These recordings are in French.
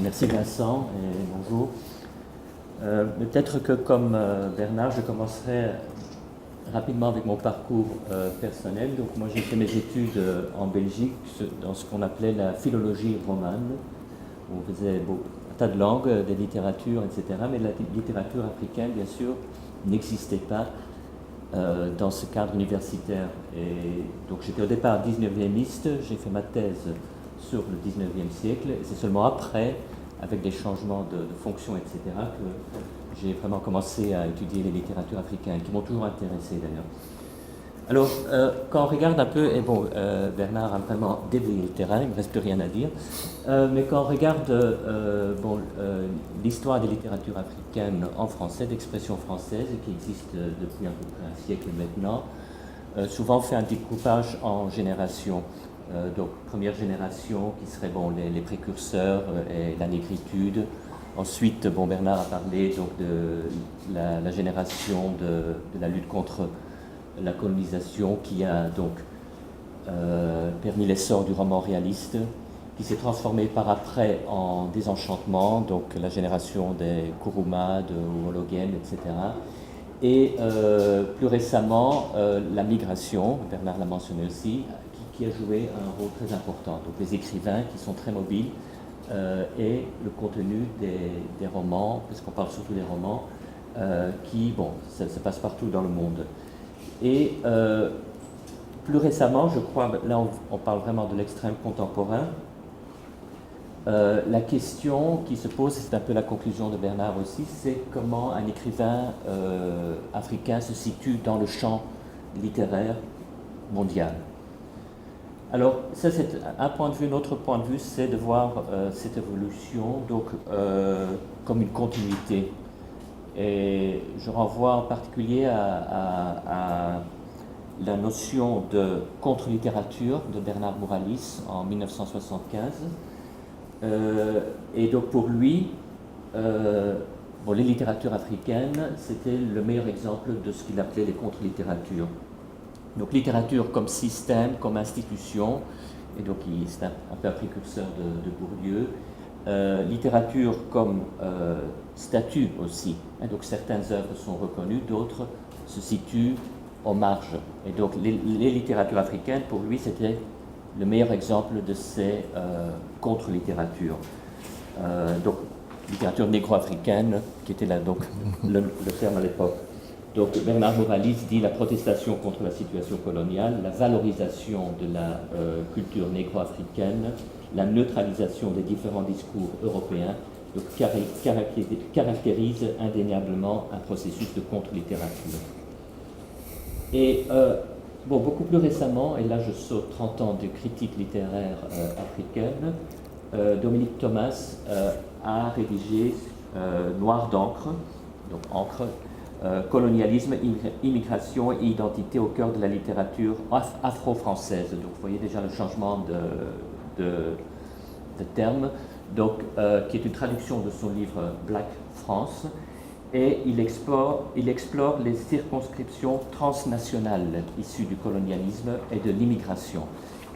Merci Vincent et bonjour. Peut-être que comme Bernard, je commencerai rapidement avec mon parcours personnel. Donc moi j'ai fait mes études en Belgique dans ce qu'on appelait la philologie romane, où on faisait un tas de langues, des littératures, etc. Mais la littérature africaine, bien sûr, n'existait pas dans ce cadre universitaire. Et donc j'étais au départ 19e, j'ai fait ma thèse sur le 19e siècle, et c'est seulement après, avec des changements de fonction, etc., que j'ai vraiment commencé à étudier les littératures africaines, qui m'ont toujours intéressé d'ailleurs. Alors, quand on regarde un peu, et bon, Bernard a vraiment déblayé le terrain, il ne me reste plus rien à dire, mais quand on regarde l'histoire des littératures africaines en français, d'expression française, qui existe depuis à peu près un siècle maintenant, souvent on fait un découpage en générations. Donc, première génération qui serait les précurseurs et la négritude. Ensuite, Bernard a parlé donc, de la génération de la lutte contre la colonisation qui a donc permis l'essor du roman réaliste, qui s'est transformé par après en désenchantement, donc la génération des Kuruma, de Hologen, etc. Et plus récemment, la migration, Bernard l'a mentionné aussi, qui a joué un rôle très important. Donc les écrivains qui sont très mobiles et le contenu des romans, parce qu'on parle surtout des romans, ça passe partout dans le monde. Et plus récemment, je crois, là on parle vraiment de l'extrême contemporain, la question qui se pose, et c'est un peu la conclusion de Bernard aussi, c'est comment un écrivain africain se situe dans le champ littéraire mondial. Alors, ça c'est un point de vue. Notre point de vue, c'est de voir cette évolution donc, comme une continuité. Et je renvoie en particulier à la notion de contre-littérature de Bernard Mouralis en 1975. Et donc pour lui, les littératures africaines, c'était le meilleur exemple de ce qu'il appelait les contre-littératures. Donc littérature comme système, comme institution, et donc c'est un peu un précurseur de Bourdieu. Littérature comme statut aussi, hein, donc certaines œuvres sont reconnues, d'autres se situent aux marges. Et donc les littératures africaines, pour lui, c'était le meilleur exemple de ces contre-littératures. Donc littérature négro-africaine, qui était là donc le terme à l'époque. Donc Bernard Mouralis dit la protestation contre la situation coloniale, la valorisation de la culture négro-africaine, la neutralisation des différents discours européens, donc caractérise indéniablement un processus de contre-littérature. Et beaucoup plus récemment, et là je saute 30 ans de critique littéraire africaine, Dominique Thomas a rédigé Noir d'encre, donc encre, colonialisme, immigration et identité au cœur de la littérature afro-française. Donc vous voyez déjà le changement de terme, donc, qui est une traduction de son livre Black France, et il explore les circonscriptions transnationales issues du colonialisme et de l'immigration,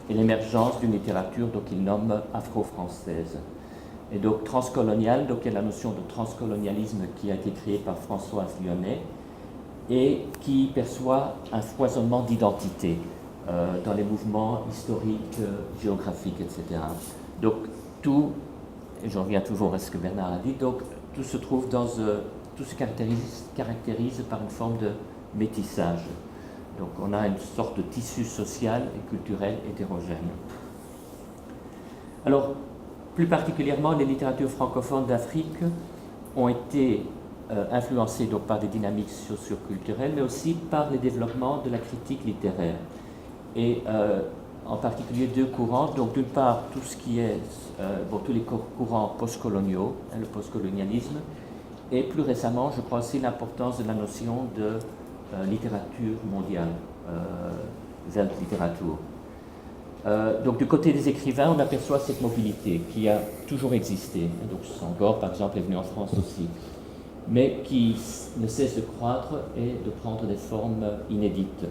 et l'émergence d'une littérature qu'il nomme afro-française. Et donc transcolonial, donc il y a la notion de transcolonialisme qui a été créée par Françoise Lyonnais et qui perçoit un foisonnement d'identité dans les mouvements historiques, géographiques, etc. Donc tout, et j'en reviens toujours à ce que Bernard a dit, donc tout se trouve tout se caractérise par une forme de métissage. Donc on a une sorte de tissu social et culturel hétérogène. Alors, plus particulièrement, les littératures francophones d'Afrique ont été influencées donc, par des dynamiques socio-culturelles, mais aussi par les développements de la critique littéraire. Et en particulier deux courants. Donc d'une part, tout ce qui est tous les courants postcoloniaux, hein, le postcolonialisme, et plus récemment, je crois aussi l'importance de la notion de littérature mondiale, Weltliteratur. Donc du côté des écrivains, on aperçoit cette mobilité qui a toujours existé. Donc Senghor, par exemple, est venu en France aussi, mais qui ne cesse de croître et de prendre des formes inédites.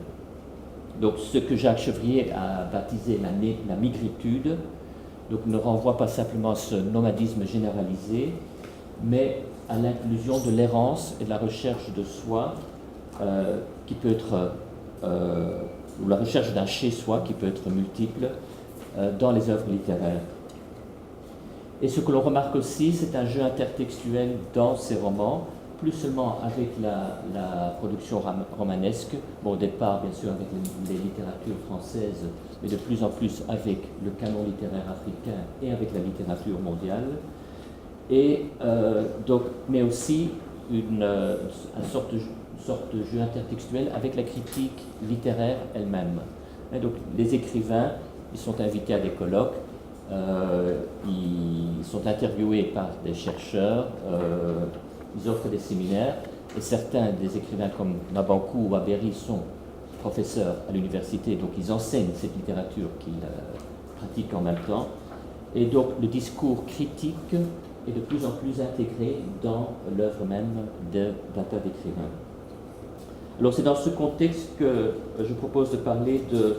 Donc ce que Jacques Chevrier a baptisé la migritude, donc ne renvoie pas simplement à ce nomadisme généralisé, mais à l'inclusion de l'errance et de la recherche de soi, qui peut être, ou la recherche d'un chez-soi qui peut être multiple dans les œuvres littéraires. Et ce que l'on remarque aussi, c'est un jeu intertextuel dans ces romans, plus seulement avec la production romanesque, bon, au départ bien sûr avec les littératures françaises, mais de plus en plus avec le canon littéraire africain et avec la littérature mondiale, et donc, mais aussi une sorte de jeu intertextuel avec la critique littéraire elle-même. Et donc les écrivains, ils sont invités à des colloques, ils sont interviewés par des chercheurs, ils offrent des séminaires, et certains des écrivains comme Nabankou ou Abéry sont professeurs à l'université, donc ils enseignent cette littérature qu'ils pratiquent en même temps. Et donc le discours critique est de plus en plus intégré dans l'œuvre même d'un tas d'écrivains. Alors c'est dans ce contexte que je propose de parler de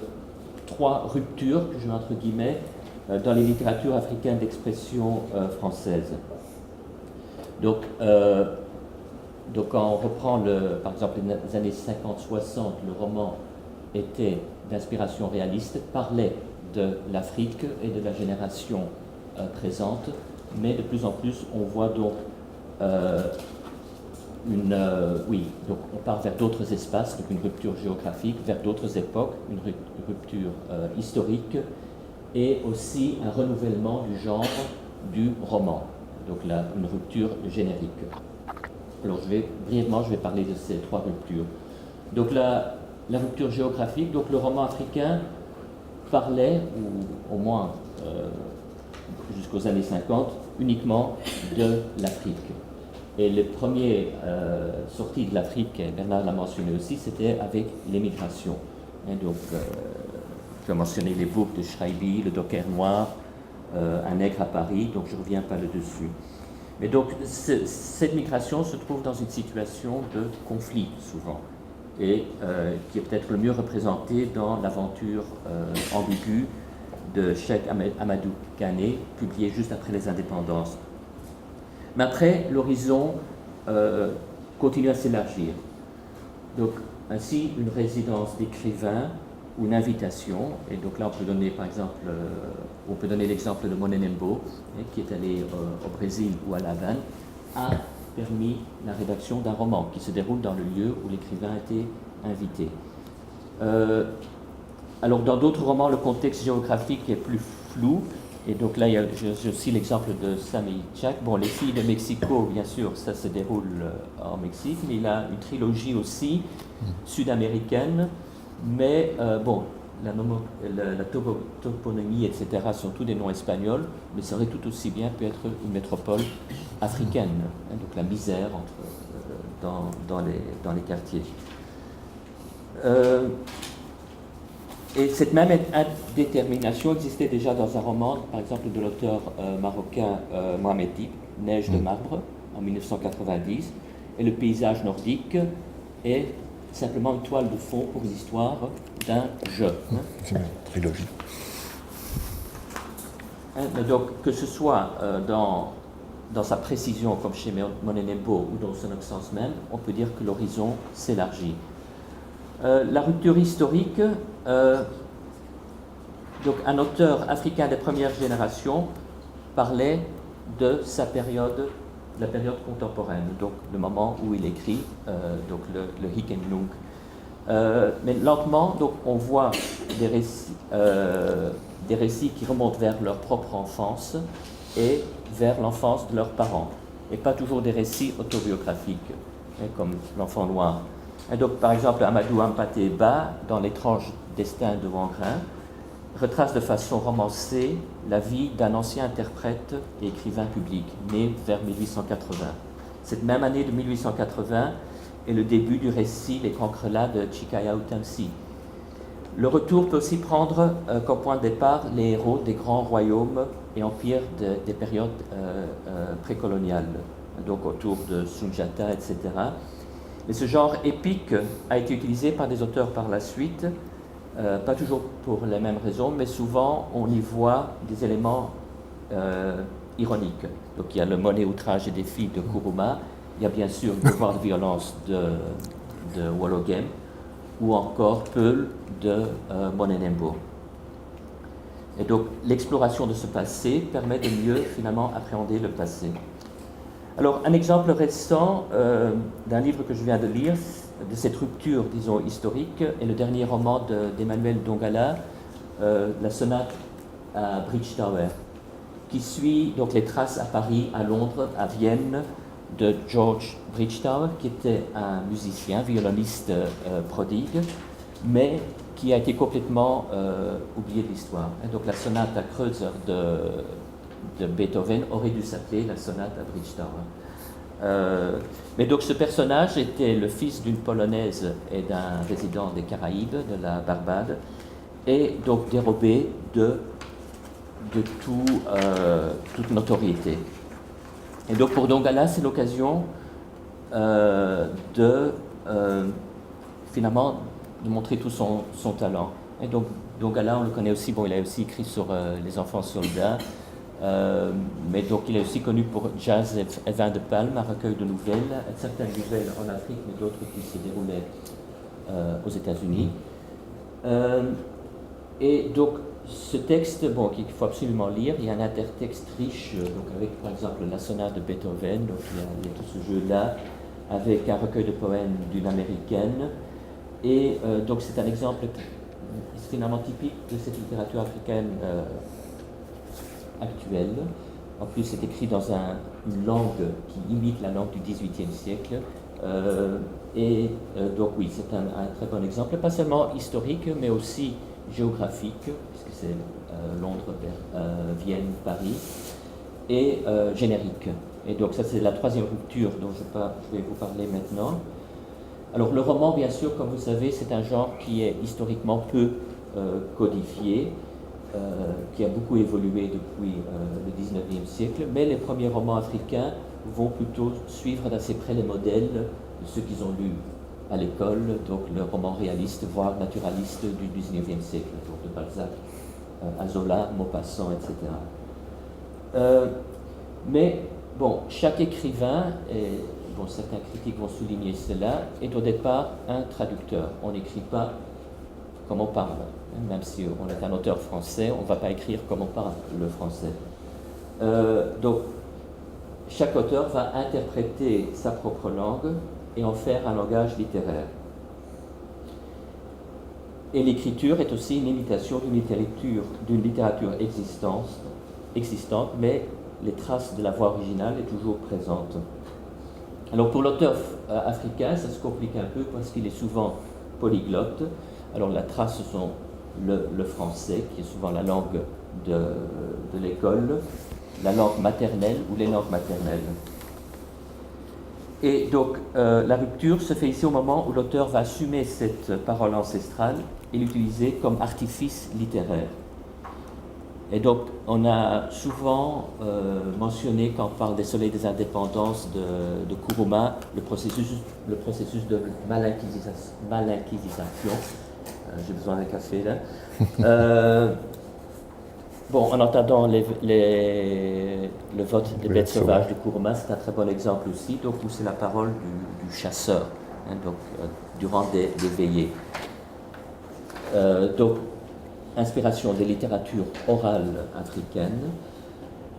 3 ruptures, que je mets entre guillemets, dans les littératures africaines d'expression française. Donc quand on reprend par exemple les années 50-60, le roman était d'inspiration réaliste, parlait de l'Afrique et de la génération présente, mais de plus en plus on voit donc donc on part vers d'autres espaces, donc une rupture géographique, vers d'autres époques, une rupture historique, et aussi un renouvellement du genre du roman, donc une rupture générique. Alors brièvement, je vais parler de ces 3 ruptures. Donc la rupture géographique, donc le roman africain parlait, ou au moins jusqu'aux années 50, uniquement de l'Afrique. Et les premiers sorties de l'Afrique, et Bernard l'a mentionné aussi, c'était avec l'émigration. Donc, je vais mentionner les boucles de Schreiby, le Docker noir, Un nègre à Paris, donc je ne reviens pas là-dessus. Mais donc, cette migration se trouve dans une situation de conflit, souvent, et qui est peut-être le mieux représentée dans l'aventure ambiguë de Cheikh Amadou Kané, publiée juste après les indépendances. Mais après, l'horizon continue à s'élargir. Donc, ainsi, une résidence d'écrivain ou une invitation, et donc là on peut donner par exemple, on peut donner l'exemple de Monenembo, qui est allé au Brésil ou à La Havane, a permis la rédaction d'un roman qui se déroule dans le lieu où l'écrivain a été invité. Alors dans d'autres romans, le contexte géographique est plus flou, et donc là j'ai aussi l'exemple de Sami Chak. Bon, Les filles de Mexico, bien sûr, ça se déroule en Mexique, mais il a une trilogie aussi sud-américaine. Mais bon, la toponymie, etc., sont tous des noms espagnols, mais ça aurait tout aussi bien pu être une métropole africaine, donc la misère dans les quartiers. Et cette même indétermination existait déjà dans un roman, par exemple, de l'auteur marocain Mohamed Dib, Neige de marbre, en 1990, et le paysage nordique est simplement une toile de fond pour l'histoire d'un jeu. C'est une trilogie. Donc, que ce soit dans sa précision, comme chez Monenembo, ou dans son absence même, on peut dire que l'horizon s'élargit. La rupture historique, donc un auteur africain des premières générations parlait de sa période, la période contemporaine, donc le moment où il écrit, donc le Hikenlung. Mais lentement, donc, on voit des récits qui remontent vers leur propre enfance et vers l'enfance de leurs parents, et pas toujours des récits autobiographiques, comme L'Enfant Noir. Et donc, par exemple, Amadou Hampâté Bâ, dans L'étrange destin de Wangrin, retrace de façon romancée la vie d'un ancien interprète et écrivain public, né vers 1880. Cette même année de 1880 est le début du récit Les Cancrelats de Chikaya Utamsi. Le retour peut aussi prendre comme point de départ les héros des grands royaumes et empires des périodes précoloniales, donc autour de Sundiata, etc. Et ce genre épique a été utilisé par des auteurs par la suite, pas toujours pour les mêmes raisons, mais souvent on y voit des éléments ironiques. Donc il y a le Monnaie, outrage et défi de Kuruma, il y a bien sûr Devoir de violence de Wologem, ou encore Peul de Monenembo. Et donc l'exploration de ce passé permet de mieux finalement appréhender le passé. Alors un exemple récent d'un livre que je viens de lire, de cette rupture, disons, historique, est le dernier roman d'Emmanuel Dongala, La sonate à Bridge Tower, qui suit donc les traces à Paris, à Londres, à Vienne, de George Bridgetower, qui était un musicien, violoniste prodigue, mais qui a été complètement oublié de l'histoire. Donc la sonate à Kreutzer de Beethoven aurait dû s'appeler la sonate à Bridgetower. Mais donc ce personnage était le fils d'une Polonaise et d'un résident des Caraïbes, de la Barbade, et donc dérobé de toute notoriété. Et donc pour Dongala, c'est l'occasion finalement de montrer tout son talent. Et donc Dongala, on le connaît aussi, bon, il a aussi écrit sur les enfants soldats, mais donc il est aussi connu pour Jazz et Vin de Palme, un recueil de nouvelles, certaines nouvelles en Afrique, mais d'autres qui se déroulaient aux États-Unis. Et donc ce texte, bon, qu'il faut absolument lire, il y a un intertexte riche, donc avec par exemple la sonate de Beethoven, donc il y a tout ce jeu-là, avec un recueil de poèmes d'une américaine, et donc c'est un exemple finalement typique de cette littérature africaine actuelle. En plus, c'est écrit dans une langue qui imite la langue du XVIIIe siècle, donc oui, c'est un très bon exemple, pas seulement historique, mais aussi géographique, puisque c'est Londres, Vienne, Paris, et générique. Et donc ça, c'est la troisième rupture dont je vais vous parler maintenant. Alors le roman, bien sûr, comme vous savez, c'est un genre qui est historiquement peu codifié, qui a beaucoup évolué depuis le XIXe siècle, mais les premiers romans africains vont plutôt suivre d'assez près les modèles de ceux qu'ils ont lus à l'école, donc le roman réaliste, voire naturaliste du XIXe siècle, donc de Balzac à Zola, Maupassant, etc. Mais bon, chaque écrivain, et bon, certains critiques vont souligner cela, est au départ un traducteur. On n'écrit pas comme on parle. Même si on est un auteur français, on ne va pas écrire comme on parle le français. Donc, chaque auteur va interpréter sa propre langue et en faire un langage littéraire. Et l'écriture est aussi une imitation d'une littérature existante, mais les traces de la voix originale est toujours présente. Alors pour l'auteur africain, ça se complique un peu parce qu'il est souvent polyglotte. Alors la trace, ce sont le français, qui est souvent la langue de l'école, la langue maternelle ou les langues maternelles. Et donc la rupture se fait ici au moment où l'auteur va assumer cette parole ancestrale et l'utiliser comme artifice littéraire. Et donc on a souvent mentionné, quand on parle des soleils des indépendances de Kuruma, le processus de malinquisition. J'ai besoin d'un café là. Bon, en entendant le vote des bêtes sauvages de Kuruma, c'est un très bon exemple aussi, donc où c'est la parole du chasseur, donc durant des veillées. Donc, inspiration des littératures orales africaines.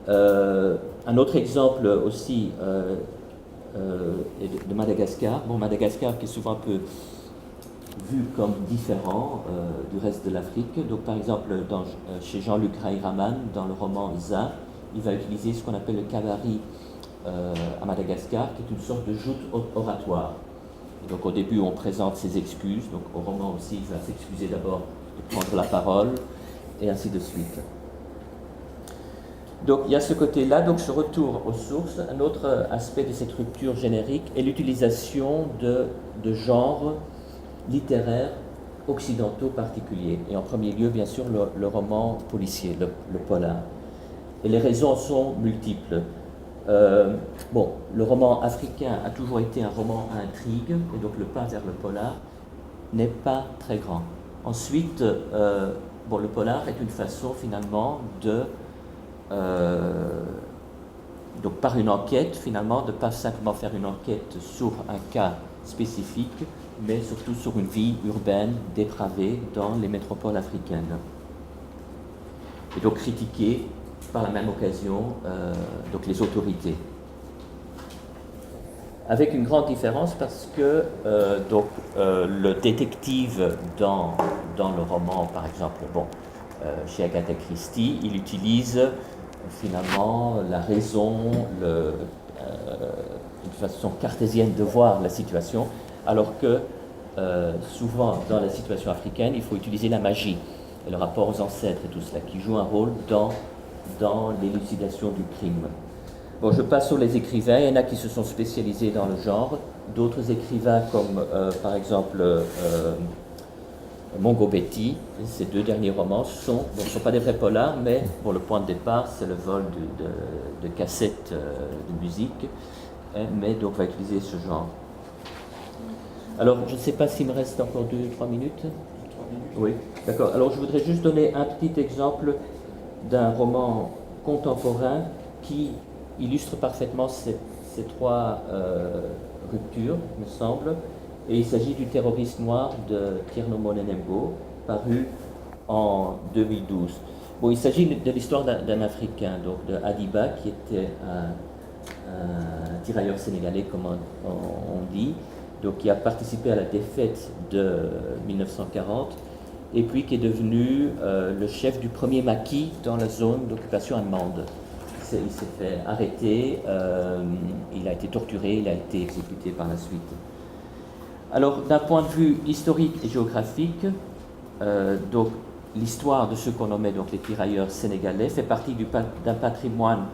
Un autre exemple aussi est de Madagascar. Bon, Madagascar qui est souvent un peu vu comme différent du reste de l'Afrique. Donc, par exemple, chez Jean-Luc Rairaman, dans le roman Za, il va utiliser ce qu'on appelle le kabari à Madagascar, qui est une sorte de joute oratoire. Et donc, au début, on présente ses excuses. Donc, au roman aussi, il va s'excuser d'abord de prendre la parole, et ainsi de suite. Donc, il y a ce côté-là, donc ce retour aux sources. Un autre aspect de cette rupture générique est l'utilisation de genres littéraires occidentaux particuliers. Et en premier lieu, bien sûr, le roman policier, le polar. Et les raisons sont multiples. Bon, le roman africain a toujours été un roman à intrigue, et donc le pas vers le polar n'est pas très grand. Ensuite, bon, le polar est une façon finalement de donc par une enquête, finalement, de ne pas simplement faire une enquête sur un cas spécifique, mais surtout sur une vie urbaine dépravée dans les métropoles africaines. Et donc critiquer par la même occasion donc les autorités. Avec une grande différence parce que le détective dans le roman, par exemple, chez Agatha Christie, il utilise finalement la raison, une façon cartésienne de voir la situation, alors que souvent dans la situation africaine, il faut utiliser la magie et le rapport aux ancêtres et tout cela, qui joue un rôle dans l'élucidation du crime. Bon, je passe sur les écrivains. Il y en a qui se sont spécialisés dans le genre. D'autres écrivains comme, par exemple, Mongo Betty. Ces deux derniers romans ne sont pas des vrais polars, mais le point de départ, c'est le vol de cassettes de musique. Mais donc, on va utiliser ce genre. Alors, je ne sais pas s'il me reste encore 2-3 minutes. 3 minutes. Oui, d'accord. Alors, je voudrais juste donner un petit exemple d'un roman contemporain qui illustre parfaitement ces trois ruptures, me semble. Et il s'agit du Terroriste noir de Tierno Monenembo, paru en 2012. Bon, il s'agit de l'histoire d'un Africain, donc de Adiba, qui était un tirailleur sénégalais, comme on dit, donc qui a participé à la défaite de 1940, et puis qui est devenu le chef du premier maquis dans la zone d'occupation allemande. Il s'est fait arrêter, il a été torturé, il a été exécuté par la suite. Alors, d'un point de vue historique et géographique, donc l'histoire de ceux qu'on nommait donc les tirailleurs sénégalais fait partie d'un patrimoine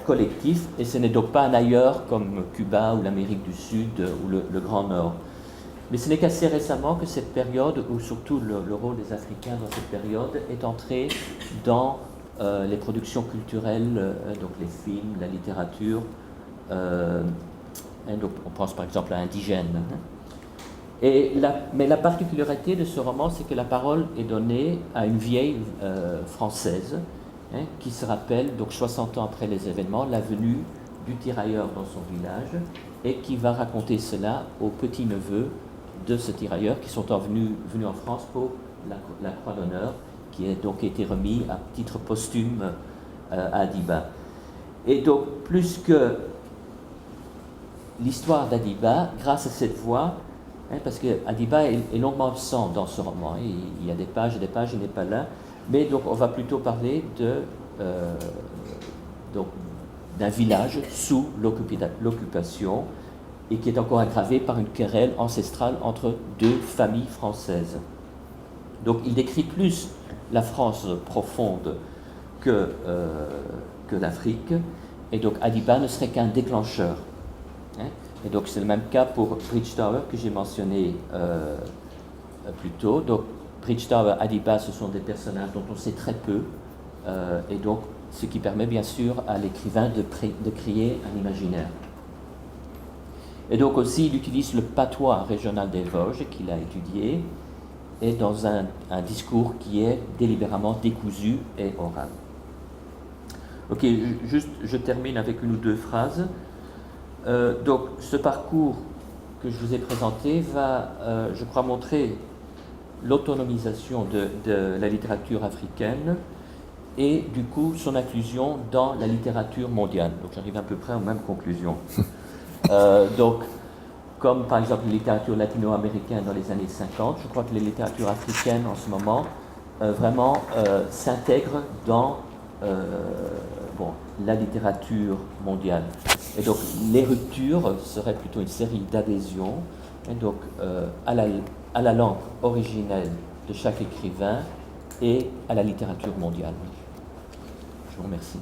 collectif, et ce n'est donc pas un ailleurs comme Cuba ou l'Amérique du Sud ou le Grand Nord. Mais ce n'est qu'assez récemment que cette période, ou surtout le rôle des Africains dans cette période, est entré dans les productions culturelles, donc les films, la littérature, donc on pense par exemple à Indigène. Mais la particularité de ce roman, c'est que la parole est donnée à une vieille française qui se rappelle, donc 60 ans après les événements, la venue du tirailleur dans son village, et qui va raconter cela aux petits-neveux de ce tirailleur qui sont venus en France pour la Croix d'honneur, qui a donc été remis à titre posthume à Adiba. Et donc, plus que l'histoire d'Adiba, grâce à cette voix, parce que Adiba est longuement absent dans ce roman, il y a des pages et des pages, il n'est pas là, mais donc on va plutôt parler d'un village sous l'occupation, et qui est encore aggravé par une querelle ancestrale entre deux familles françaises. Donc il décrit plus la France profonde que l'Afrique, et donc Adiba ne serait qu'un déclencheur. Et donc c'est le même cas pour Bridgetower que j'ai mentionné plus tôt. Donc Bridgetower, Adiba, ce sont des personnages dont on sait très peu, et donc ce qui permet bien sûr à l'écrivain de créer un imaginaire. Et donc aussi il utilise le patois régional des Vosges qu'il a étudié, et dans un discours qui est délibérément décousu et oral. Ok, je termine avec une ou deux phrases. Donc ce parcours que je vous ai présenté va, je crois, montrer l'autonomisation de la littérature africaine et du coup son inclusion dans la littérature mondiale. Donc j'arrive à peu près aux mêmes conclusions. Donc, comme par exemple les littératures latino-américaines dans les années 50, je crois que les littératures africaines en ce moment vraiment s'intègrent dans la littérature mondiale. Et donc les ruptures seraient plutôt une série d'adhésions, donc à la langue originelle de chaque écrivain et à la littérature mondiale. Je vous remercie.